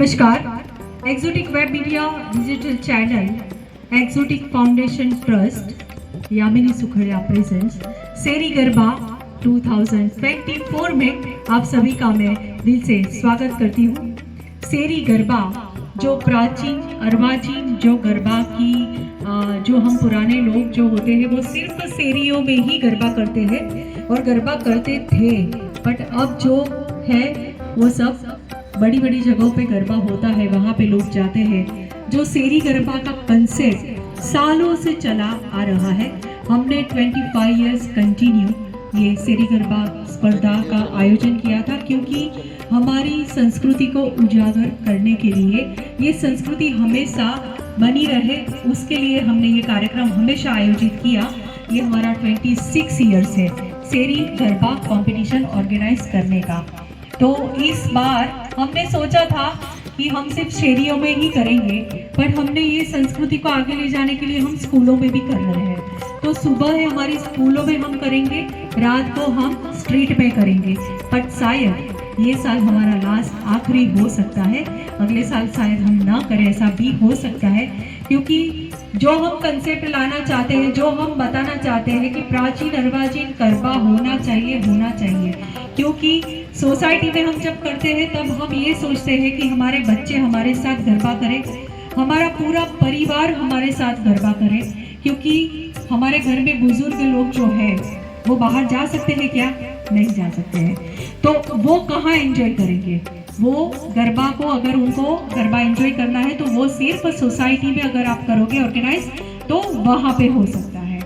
नमस्कार। Exotic web media digital channel exotic foundation trust Yamini Sukhadia presents सेरी गरबा 2024 में आप सभी का मैं दिल से स्वागत करती हूँ। सेरी गरबा जो प्राचीन अर्वाचीन जो गरबा की जो हम पुराने लोग जो होते हैं वो सिर्फ सेरियों में ही गरबा करते हैं और गरबा करते थे, बट अब जो है वो सब बड़ी बड़ी जगहों पे गरबा होता है, वहाँ पे लोग जाते हैं। जो सेरी गरबा का कंसेप्ट सालों से चला आ रहा है। हमने 25 इयर्स कंटिन्यू ये सेरी गरबा स्पर्धा का आयोजन किया था, क्योंकि हमारी संस्कृति को उजागर करने के लिए, ये संस्कृति हमेशा बनी रहे उसके लिए हमने ये कार्यक्रम हमेशा आयोजित किया। ये हमारा 26 इयर्स है सेरी गरबा कंपटीशन ऑर्गेनाइज करने का। तो इस बार हमने सोचा था कि हम सिर्फ शहरियों में ही करेंगे, पर हमने ये संस्कृति को आगे ले जाने के लिए हम स्कूलों में भी कर रहे हैं। तो सुबह है हमारी स्कूलों में हम करेंगे, रात को हम स्ट्रीट में करेंगे। बट शायद ये साल हमारा लास्ट आखिरी हो सकता है, अगले साल शायद हम ना करें, ऐसा भी हो सकता है। क्योंकि जो हम कंसेप्ट लाना चाहते हैं, जो हम बताना चाहते हैं कि प्राचीन अर्वाचीन गरबा होना चाहिए। क्योंकि सोसाइटी में हम जब करते हैं तब हम ये सोचते हैं कि हमारे बच्चे हमारे साथ गरबा करें, हमारा पूरा परिवार हमारे साथ गरबा करे। क्योंकि हमारे घर में बुजुर्ग लोग जो है वो बाहर जा सकते हैं क्या? नहीं जा सकते हैं। तो वो कहाँ एंजॉय करेंगे? वो गरबा को, अगर उनको गरबा एंजॉय करना है तो वो सिर्फ सोसाइटी में अगर आप करोगे ऑर्गेनाइज तो वहाँ पे हो सकता है।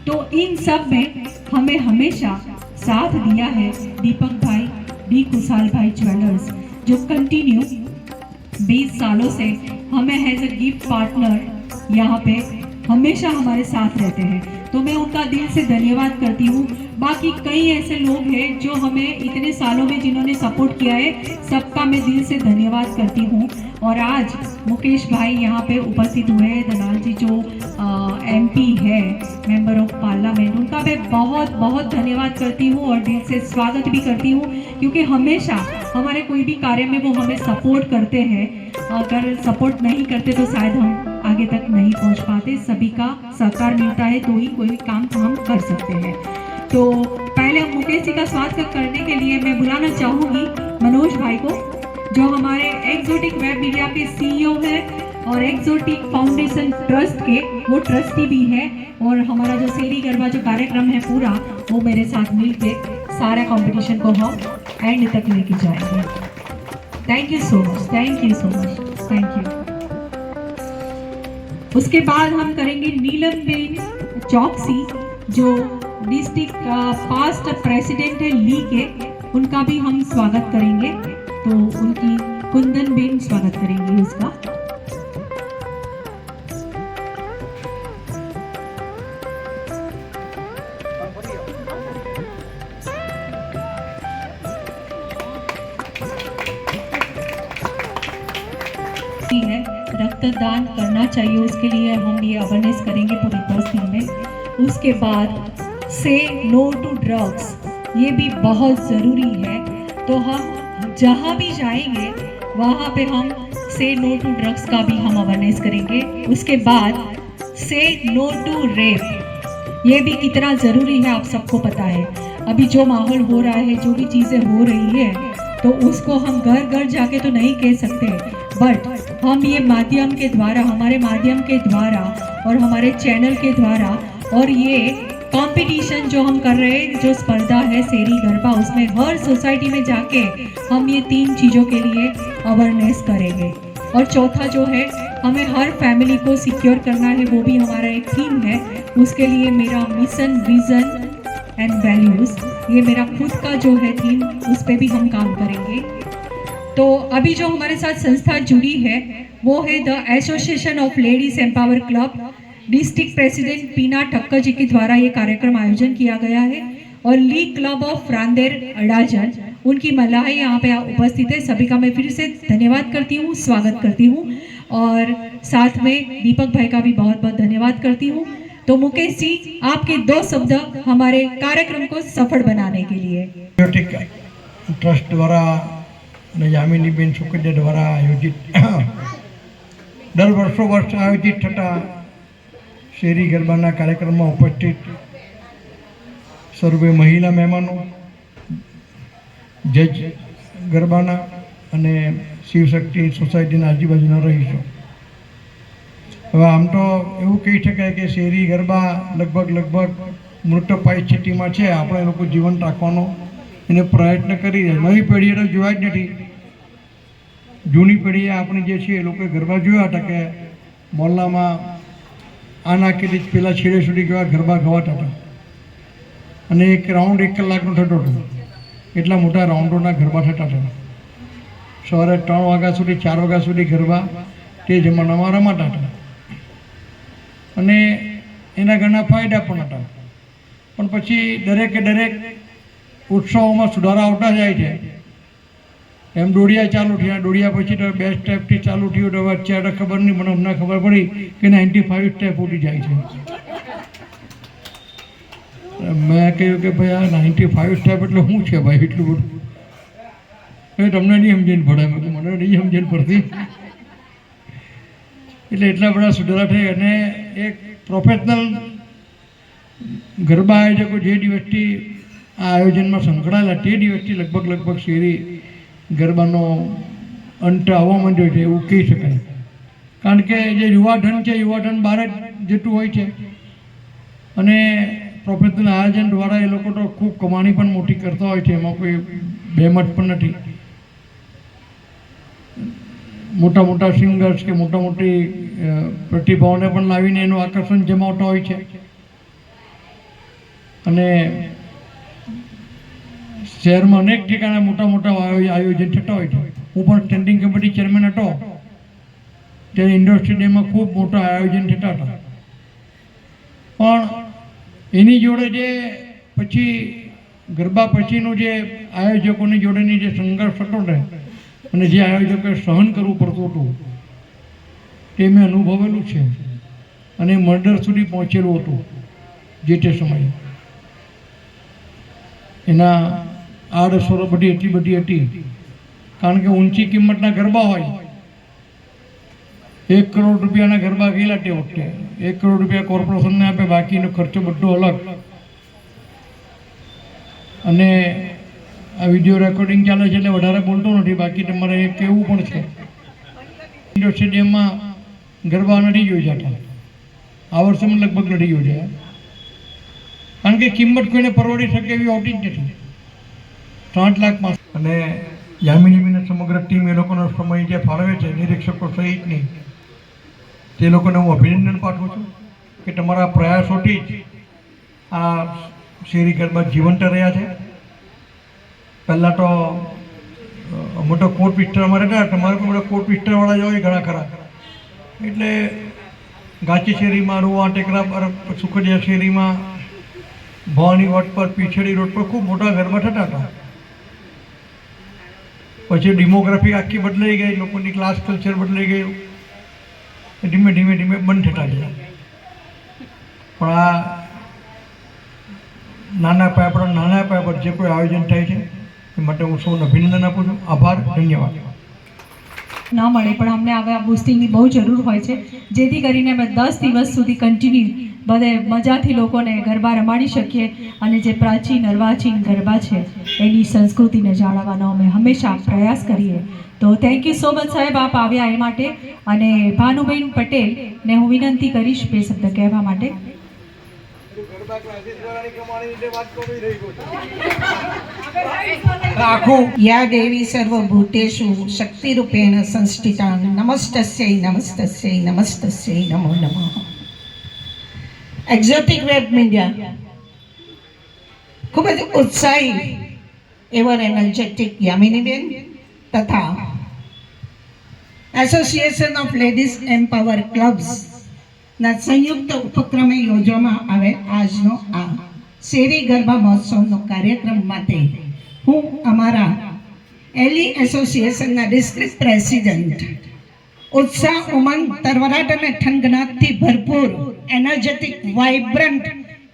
तो इन सब में हमें हमेशा साथ दिया है दीपक भाई, डी कुशाल भाई ज्वेलर्स, जो कंटिन्यू 20 सालों से हमें एज ए गिफ्ट पार्टनर यहाँ पे हमेशा हमारे साथ रहते हैं। तो मैं उनका दिल से धन्यवाद करती हूँ। बाकी कई ऐसे लोग हैं जो हमें इतने सालों में जिन्होंने सपोर्ट किया है, सबका मैं दिल से धन्यवाद करती हूँ। और आज मुकेश भाई यहाँ पे उपस्थित हुए हैं, दलाल जी जो MP है, मेंबर ऑफ पार्लियामेंट, उनका मैं बहुत बहुत धन्यवाद करती हूँ और दिल से स्वागत भी करती हूँ। क्योंकि हमेशा हमारे कोई भी कार्य में वो हमें सपोर्ट करते हैं। अगर सपोर्ट नहीं करते तो शायद हम आगे तक नहीं पहुँच पाते। सभी का सहकार मिलता है तो ही कोई काम हम कर सकते हैं। तो पहले मुकेश जी का स्वागत करने के लिए मैं बुलाना चाहूँगी मनोज भाई को, जो हमारे एक्सोटिक वेब मीडिया के CEO है और एक्सोटिक फाउंडेशन ट्रस्ट के वो ट्रस्टी भी है। और हमारा जो सेरी गरबा जो कार्यक्रम है पूरा, वो मेरे साथ मिलके सारा कंपटीशन को हम एंड तक लेके जाएंगे। Thank you so much, thank you so much, thank you. उसके बाद हम करेंगे नीलम बेन चौकसी, जो डिस्ट्रिक्ट पास्ट प्रेसिडेंट है ली के, उनका भी हम स्वागत करेंगे। तो उनकी कुंदन बेन स्वागत करेंगे उसका। है रक्तदान करना चाहिए, उसके लिए हम ये अवेयरनेस करेंगे पूरी 10 दिन में। उसके बाद से नो टू ड्रग्स, ये भी बहुत ज़रूरी है। तो हम जहाँ भी जाएंगे वहाँ पे हम से नो टू ड्रग्स का भी हम अवेयरनेस करेंगे। उसके बाद से नो टू रेप, ये भी कितना ज़रूरी है आप सबको पता है। अभी जो माहौल हो रहा है, जो भी चीज़ें हो रही है, तो उसको हम घर घर जाके तो नहीं कह सकते, बट हम ये माध्यम के द्वारा, हमारे माध्यम के द्वारा और हमारे चैनल के द्वारा और ये कंपटीशन जो हम कर रहे हैं, जो स्पर्धा है सेरी गरबा, उसमें हर सोसाइटी में जाके हम ये 3 चीज़ों के लिए अवेयरनेस करेंगे। और चौथा जो है, हमें हर फैमिली को सिक्योर करना है, वो भी हमारा एक थीम है। उसके लिए मेरा मिशन, विजन एंड वैल्यूज़, ये मेरा खुद का जो है थीम, उस पर भी हम काम करेंगे। तो अभी जो हमारे साथ संस्था जुड़ी है वो है the association of ladies empower club. District president पीना ठक्कर जी के द्वारा ये कार्यक्रम आयोजन किया गया है। और league club of Rander Adajan, उनकी महिलाएं यहाँ पे उपस्थित है। सभी का मैं फिर से धन्यवाद करती हूँ, स्वागत करती हूँ। और साथ में दीपक भाई का भी बहुत बहुत धन्यवाद करती हूँ। तो मुकेश जी, आपके 2 शब्द हमारे कार्यक्रम को सफल बनाने के लिए। ट्रस्ट द्वारा અને યામિનીબેન સુખડિયા દ્વારા આયોજિત દર વર્ષ આયોજિત થતા શેરી ગરબાના કાર્યક્રમમાં ઉપસ્થિત સર્વે મહિલા મહેમાનો, જજ ગરબાના અને શિવશક્તિ સોસાયટીના આજુબાજુના રહીશો. હવે આમ તો એવું કહી શકાય કે શેરી ગરબા લગભગ મૃતપાય સ્થિતિમાં છે. આપણે લોકો જીવન રાખવાનો એને પ્રયત્ન કરી રહ્યા. નવી પેઢીએ તો જોયા જ નથી. જૂની પેઢીએ આપણે જે છે એ લોકોએ ગરબા જોયા હતા કે મોહલ્લામાં આ નાખીથી પેલા છેડે સુધી કેવા ગરબા ગવાતા હતા અને એક રાઉન્ડ 1 કલાકનો થતો હતો. એટલા મોટા રાઉન્ડોના ગરબા થતા હતા. સવારે 3 વાગ્યા સુધી 4 વાગ્યા સુધી ગરબા તે જમાનામાં રમાતા હતા અને એના ઘણા ફાયદા પણ હતા. પણ પછી દરેક ઉત્સવોમાં સુધારા આવતા જાય છે. એમ દોડિયા ચાલુ થયા, દોડિયા પછી તો 2 સ્ટેપથી ચાલુ થયું. તો અત્યારે ખબર નહીં, મને હમણાં ખબર પડી કે 95 સ્ટેપ ઉઠી જાય છે. મેં કહ્યું કે ભાઈ આ 95 સ્ટેપ એટલે શું છે ભાઈ એટલું બધું? એ તમને નહીં સમજણ પડે. મને નહીં સમજણ પડતી. એટલે એટલા બધા સુધારા થઈ અને એક પ્રોફેશનલ ગરબા આયોજકો જે દિવસથી આ આયોજનમાં સંકળાયેલા તે દિવસથી લગભગ શેરી ગરબાનો અંત આવવા માંડ્યો છે એવું કહી શકાય. કારણ કે જે યુવાધન છે, યુવાધન બહાર જ જતું હોય છે અને પ્રોફેશનલ આયોજન દ્વારા એ લોકો તો ખૂબ કમાણી પણ મોટી કરતા હોય છે. એમાં કોઈ બેમત પણ નથી. મોટા સિંગર્સ કે મોટી પ્રતિભાઓને પણ લાવીને એનું આકર્ષણ જમાવતા હોય છે અને શહેરમાં અનેક ઠેકાણે મોટા આયોજન થતા હોય છે. હું પણ સ્ટેન્ડિંગ કમિટી ચેરમેન હતો ત્યારે ઇન્ડોર સ્ટેડિયમમાં ખૂબ મોટા આયોજન થતા હતા. પણ એની જોડે જે પછી ગરબા પછીનું જે આયોજકોની જોડેની જે સંઘર્ષ હતો ને અને જે આયોજકોએ સહન કરવું પડતું હતું તે મેં અનુભવેલું છે અને મર્ડર સુધી પહોંચેલું હતું જે તે સમયે. એના આડઅસરો બધી એટલી બધી હતી. કારણ કે ઊંચી કિંમતના ગરબા હોય. 1 કરોડ રૂપિયાના ગરબા ગયેલા તે વખતે 1 કરોડ રૂપિયા કોર્પોરેશનને આપે, બાકીનો ખર્ચો બધો અલગ. અને આ વિડીયો રેકોર્ડિંગ ચાલે છે એટલે વધારે બોલતો નથી, બાકી તમારે એ કહેવું પણ છે. ઇન્ડોર સ્ટેડિયમમાં ગરબા નથી યોજાતા. આ વર્ષે લગભગ નથી યોજાયા. કારણ કે કિંમત કોઈને પરવડી શકે એવી હોતી જ નથી. 60 લાખમાં અને યામિનીબેન સમગ્ર ટીમ એ લોકોનો સમય જે ફાળવે છે નિરીક્ષકો સહિતની, તે લોકોને હું અભિનંદન પાઠવું છું કે તમારા પ્રયાસોથી જ આ શેરી ગરબા જીવંત રહ્યા છે. પહેલાં તો મોટો કોર્ટ વિસ્તારમાં રહેતા, તમારે પણ બધા કોર્ટ વિસ્તારવાળા જ હોય ઘણા ખરા. એટલે ગાચી શેરીમાં, રૂવા ટેકરા પર, સુખડિયા શેરીમાં, ભવાની વટ પર, પીછડી રોડ પર ખૂબ મોટા ગરબા થતા હતા. પછી ડેમોગ્રાફી આખી બદલાઈ ગઈ, લોકોની ક્લાસ કલ્ચર બદલાઈ ગયું, ધીમે ધીમે બંધ થતા ગયા. પણ આ નાના પાયા પર જે કોઈ આયોજન થાય છે એ માટે હું સૌને અભિનંદન આપું છું. આભાર, ધન્યવાદ. ના મળે પણ અમને હવે આ બુસ્ટિંગની બહુ જરૂર હોય છે, જેથી કરીને અમે 10 દિવસ સુધી કન્ટિન્યુ બધે મજાથી લોકોને ગરબા રમાડી શકીએ અને જે પ્રાચીન અર્વાચીન ગરબા છે એની સંસ્કૃતિને જાળવવાનો અમે હંમેશા પ્રયાસ કરીએ. તો થેન્ક યુ સો મચ સાહેબ, આપ આવ્યા એ માટે. અને ભાનુબેન પટેલને હું વિનંતી કરીશ 2 શબ્દ કહેવા માટે. या देवी सर्वभूतेषु शक्तिरूपेण संस्थिता नमस्तस्यै नमस्तस्यै नमस्तस्यै नमो नमः. एक्सोटिक वेब मीडिया ખૂબ જ ઉત્સાહી એવર એનર્જેટિક યામિનીબેન તથા association of ladies empower clubs ના સંયુક્ત ઉપક્રમે યોજવામાં આવે આજનો આ શેરી ગરબા મહોત્સવનો કાર્યક્રમ માટે હું અમારા એલી એસોસિએશનના ડિસ્ટ્રિક્ટ પ્રેસિડેન્ટ ઉત્સાહ, ઉમંગ, તરવરાટ અને ઠંગનાટથી ભરપૂર એનર્જેટિક વાઇબ્રન્ટ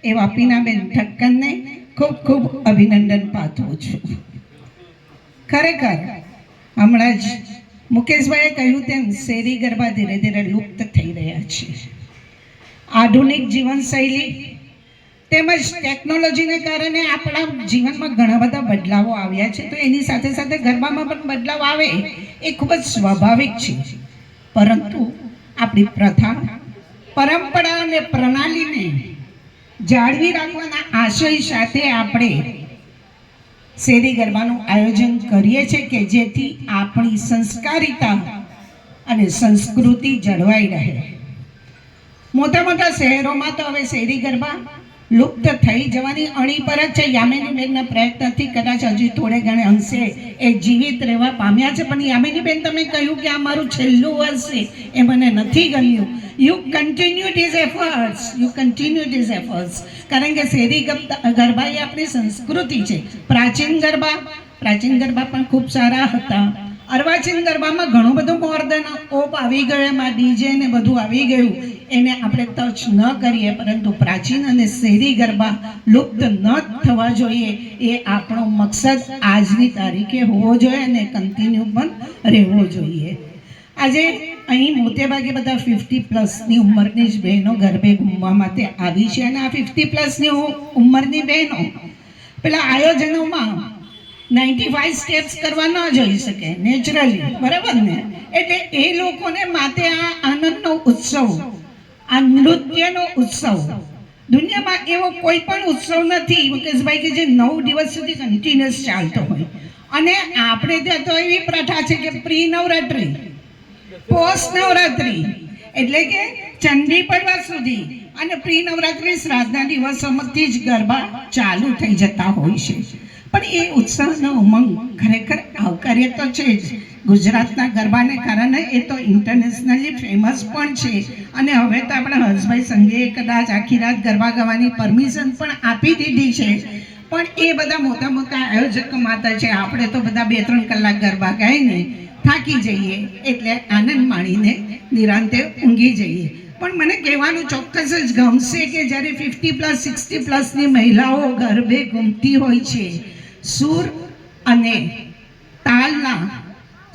એવા પીનાબેન ઠક્કરને ખૂબ ખૂબ અભિનંદન પાઠવું છું. ખરેખર હમણાં જ મુકેશભાઈએ કહ્યું તેમ શેરી ગરબા ધીરે ધીરે લુપ્ત થઈ રહ્યા છે. આધુનિક જીવનશૈલી તેમજ ટેકનોલોજીને કારણે આપણા જીવનમાં ઘણા બધા બદલાવો આવ્યા છે. તો એની સાથે સાથે ગરબામાં પણ બદલાવ આવે એ ખૂબ જ સ્વાભાવિક છે. પરંતુ આપણી પ્રથા, પરંપરા અને પ્રણાલીને જાળવી રાખવાના આશય સાથે આપણે શેરી ગરબાનું આયોજન કરીએ છીએ કે જેથી આપણી સંસ્કારિતા અને સંસ્કૃતિ જળવાઈ રહે. મોટા મોટા શહેરોમાં તો હવે શેરી ગરબા લુપ્ત થઈ જવાની અણી પર જ છે. યામિનીબેનના પ્રયત્નથી કદાચ હજી થોડે ઘણે અંશે એ જીવિત રહેવા પામ્યા છે. પણ યામિનીબેન, તમે કહ્યું કે આ મારું છેલ્લું વર્ષ છે, એ મને નથી ગમ્યું. યુ કન્ટિન્યુ ધીઝ એફર્ટ્સ, કારણ કે શેરી ગરબા એ આપણી સંસ્કૃતિ છે. પ્રાચીન ગરબા પણ ખૂબ સારા હતા. અર્વાચીન ગરબામાં ઘણું બધું મોર્ડન ઓપ આવી ગયો, એમાં ડીજે ને બધું આવી ગયું, એને આપણે ટચ ન કરીએ. પરંતુ પ્રાચીન અને શેરી ગરબા લુપ્ત ન થવા જોઈએ એ આપણો મકસદ આજની તારીખે હોવો જોઈએ અને કન્ટિન્યુ પણ રહેવો જોઈએ. આજે અહીં મોટે ભાગે બધા 50+ ઉંમરની જ બહેનો ગરબે ઘૂમવા માટે આવી છે. અને આ 50+ ઉંમરની બહેનો પેલા આયોજનોમાં 95 સ્ટેપ્સ કરવા ન જોઈ શકે નેચરલી, બરાબર ને? એટલે એ લોકોને માટે આ આનંદનો ઉત્સવ, આ નૃત્યનો ઉત્સવ, દુનિયામાં એવો કોઈ પણ ઉત્સવ નથી મુકેશભાઈ કે જે 9 દિવસ સુધી કન્ટિન્યુઅસ ચાલતો હોય. અને આપણે ત્યાં તો એવી પ્રથા છે કે પ્રી નવરાત્રી, પોસ્ટ નવરાત્રી, એટલે કે ચંડી પડવા સુધી અને પ્રી નવરાત્રી શ્રાદ્ધના દિવસોમાંથી જ ગરબા ચાલુ થઈ જતા હોય છે. પણ એ ઉત્સાહનો ઉમંગ ખરેખર આવકાર્ય તો છે જ. ગુજરાતના ગરબાને કારણે એ તો ઇન્ટરનેશનલી ફેમસ પણ છે. અને હવે તો આપણા હર્ષભાઈ સંઘે કદાચ આખી રાત ગરબા ગાવાની પરમિશન પણ આપી દીધી છે. પણ એ બધા મોટા મોટા આયોજકો માતા છે. આપણે તો બધા 2-3 કલાક ગરબા ગાઈને થાકી જઈએ, એટલે આનંદ માણીને નિરાંતે ઊંઘી જઈએ. પણ મને કહેવાનું ચોક્કસ જ ગમશે કે જ્યારે 50+, 60+ની મહિલાઓ ગરબે ઘૂમતી હોય છે, સૂર અને તાલના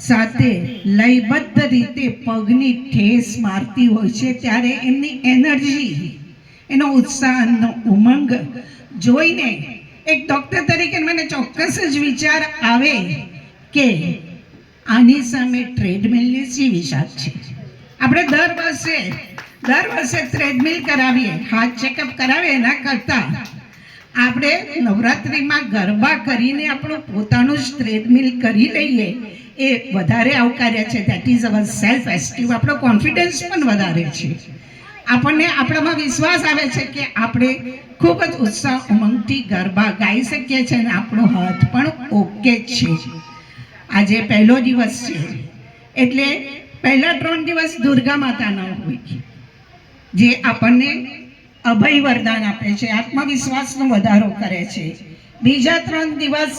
સાથે લયબદ્ધ રીતે પગની ઠેસ મારતી હોય છે, ત્યારે એમની એનર્જી, એનો ઉત્સાહનો ઉમંગ જોઈને એક ડૉક્ટર તરીકે મને ચોક્કસ જ વિચાર આવે કે આની સામે ટ્રેડમિલની શી વિશાળ છે. આપણે દર વર્ષે ટ્રેડમિલ કરાવીએ, હાર્ટ ચેકઅપ કરાવીએ, એના કરતાં આપણે નવરાત્રિમાં ગરબા કરીને આપણું પોતાનું જ ટ્રેડમિલ કરી લઈએ એ વધારે આવકાર્ય છે. That is our self esteem, આપણો કોન્ફિડન્સ પણ વધારે છે. આપણને આપણામાં વિશ્વાસ આવે છે કે આપણે ખૂબ જ ઉત્સાહ ઉમંગથી ગરબા ગાઈ શકીએ છીએ અને આપણો હાથ પણ ઓકે છે. આજે પહેલો દિવસ છે, એટલે પહેલા 3 દિવસ દુર્ગા માતાના હોય, જે આપણને અભય વરદાન આપે છે, આત્મવિશ્વાસનો વધારો કરે છે. બીજા 3 દિવસ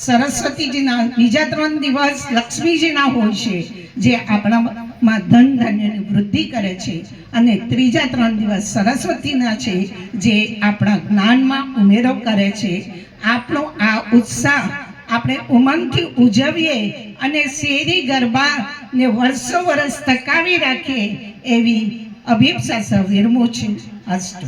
સરસ્વતીજીના, બીજા 3 દિવસ લક્ષ્મીજીના હોય છે, જે આપણામાં ધન ધાન્યની વૃદ્ધિ કરે છે. અને ત્રીજા 3 દિવસ સરસ્વતીના છે, જે આપણા જ્ઞાનમાં ઉમેરો કરે છે. આપણો આ ઉત્સાહ આપણે ઉમંગથી ઉજવીએ અને શેરી ગરબાને વર્ષો વર્ષ ટકાવી રાખીએ એવી અભિપ્સા વિરમું છું. અસ્તુ.